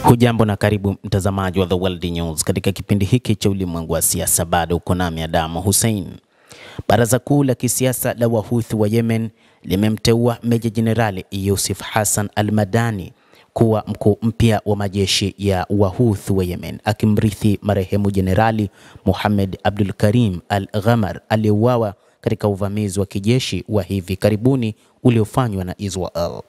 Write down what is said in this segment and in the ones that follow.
Hujambo na karibu mtazamaji wa The World News. Katika kipindi hiki cha ulimwengu wa siasa bado uko nami Adamu Hussein. Baraza kuu la kisiasa la Wahuthi wa Yemen limemteua Meja Jenerali Yusuf Hassan Al-Madani kuwa mkuu mpya wa majeshi ya Wahuthi wa Yemen, akimrithi marehemu Jenerali Mohammed Abdul Karim Al-Ghamar aliyeuawa katika uvamizi wa kijeshi wa hivi karibuni uliofanywa na Israel.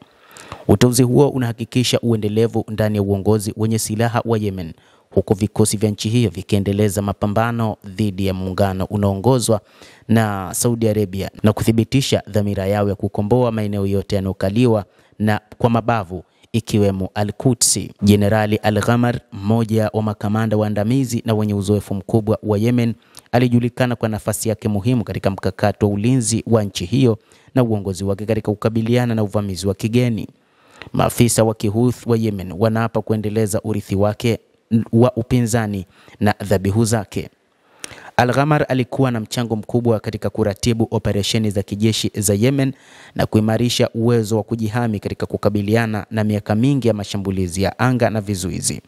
Uteuzi huo unahakikisha uendelevu ndani ya uongozi wenye silaha wa Yemen, huku vikosi vya nchi hiyo vikiendeleza mapambano dhidi ya muungano unaoongozwa na Saudi Arabia na kuthibitisha dhamira yao ya kukomboa maeneo yote yanayokaliwa na kwa mabavu ikiwemo Al-Quds. Jenerali Al-Ghamar, mmoja wa makamanda waandamizi na wenye uzoefu mkubwa wa Yemen, alijulikana kwa nafasi yake muhimu katika mkakati wa ulinzi wa nchi hiyo na uongozi wake katika kukabiliana na uvamizi wa kigeni. Maafisa wa Kihuthi wa Yemen wanaapa kuendeleza urithi wake wa upinzani na dhabihu zake. Al-Ghamar alikuwa na mchango mkubwa katika kuratibu operesheni za kijeshi za Yemen na kuimarisha uwezo wa kujihami katika kukabiliana na miaka mingi ya mashambulizi ya anga na vizuizi.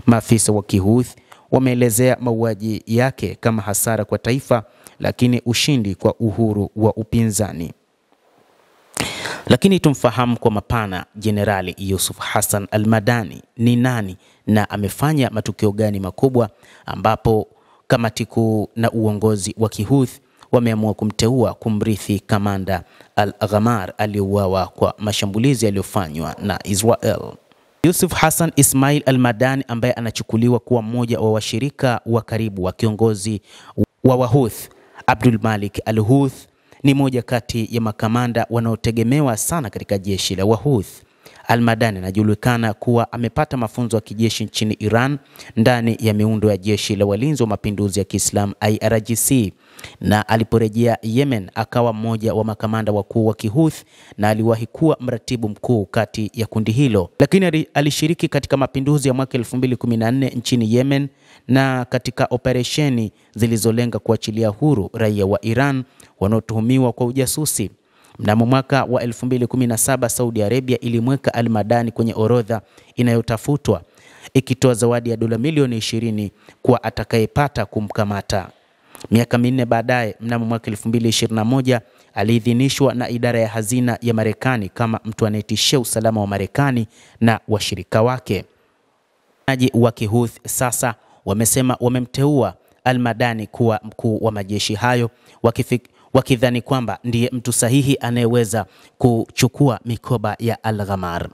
Maafisa wa Kihuthi wameelezea mauaji yake kama hasara kwa taifa, lakini ushindi kwa uhuru wa upinzani. Lakini tumfahamu kwa mapana Jenerali Yusuf Hassan Al-Madani ni nani na amefanya matukio gani makubwa, ambapo kamati kuu na uongozi wa Kihuthi wameamua kumteua kumrithi kamanda Al-Ghamar aliyeuawa kwa mashambulizi yaliyofanywa na Israel. Yusuf Hassan Ismail Al-Madani, ambaye anachukuliwa kuwa mmoja wa washirika wa karibu wa kiongozi wa Wahuthi Abdul Malik Al-Houthi, ni moja kati ya makamanda wanaotegemewa sana katika jeshi la Wahuthi. Al-Madani anajulikana kuwa amepata mafunzo ya kijeshi nchini Iran ndani ya miundo ya jeshi la walinzi wa mapinduzi ya Kiislamu IRGC, na aliporejea Yemen akawa mmoja wa makamanda wakuu wa Kihuthi na aliwahi kuwa mratibu mkuu kati ya kundi hilo. Lakini alishiriki katika mapinduzi ya mwaka 2014 nchini Yemen na katika operesheni zilizolenga kuachilia huru raia wa Iran wanaotuhumiwa kwa ujasusi. Mnamo mwaka wa 2017 Saudi Arabia ilimweka Al-Madani kwenye orodha inayotafutwa, ikitoa zawadi ya dola milioni 20 kwa atakayepata kumkamata. Miaka minne baadaye, mnamo mwaka 2021 aliidhinishwa na idara ya hazina ya Marekani kama mtu anayetishia usalama wa Marekani na washirika wake. Wapiganaji wa Kihuthi sasa wamesema wamemteua Al-Madani kuwa mkuu wa majeshi hayo, wakidhani kwamba ndiye mtu sahihi anayeweza kuchukua mikoba ya Al-Ghamar.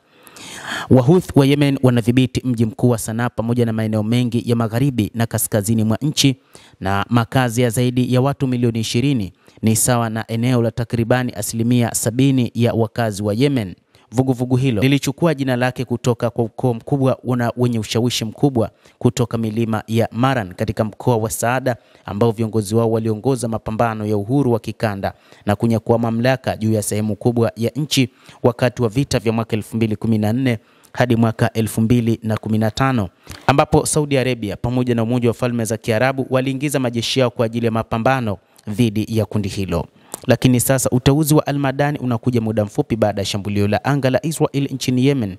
Wahuthi wa Yemen wanadhibiti mji mkuu wa Sanaa pamoja na maeneo mengi ya magharibi na kaskazini mwa nchi, na makazi ya zaidi ya watu milioni 20 ni sawa na eneo la takribani 70% ya wakazi wa Yemen. Vuguvugu hilo lilichukua jina lake kutoka kwa ukoo mkubwa wenye ushawishi mkubwa kutoka milima ya Maran katika mkoa wa Saada, ambao viongozi wao waliongoza mapambano ya uhuru wa kikanda na kunyakua mamlaka juu ya sehemu kubwa ya nchi wakati wa vita vya mwaka 2014 hadi mwaka 2015, ambapo Saudi Arabia pamoja na Umoja wa Falme za Kiarabu waliingiza majeshi yao kwa ajili ya mapambano dhidi ya kundi hilo. Lakini sasa uteuzi wa Al-Madani unakuja muda mfupi baada ya shambulio la anga la Israel nchini Yemen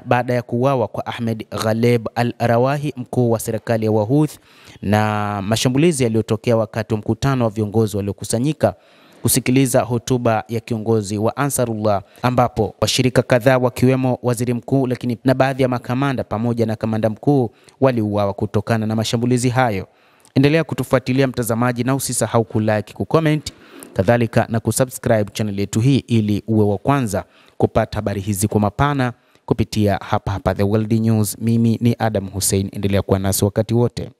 baada ya kuuawa kwa Ahmed Ghaleb Al-Rawahi, mkuu wa serikali ya Wahuthi, na mashambulizi yaliyotokea wakati wa mkutano wa viongozi waliokusanyika kusikiliza hotuba ya kiongozi wa Ansarullah, ambapo washirika kadhaa wakiwemo waziri mkuu lakini na baadhi ya makamanda pamoja na kamanda mkuu waliuawa kutokana na mashambulizi hayo. Endelea kutufuatilia mtazamaji, na usisahau kulike, kucomment, kadhalika na kusubscribe channel yetu hii ili uwe wa kwanza kupata habari hizi kwa mapana kupitia hapa The World News. Mimi ni Adam Hussein, endelea kuwa nasi wakati wote.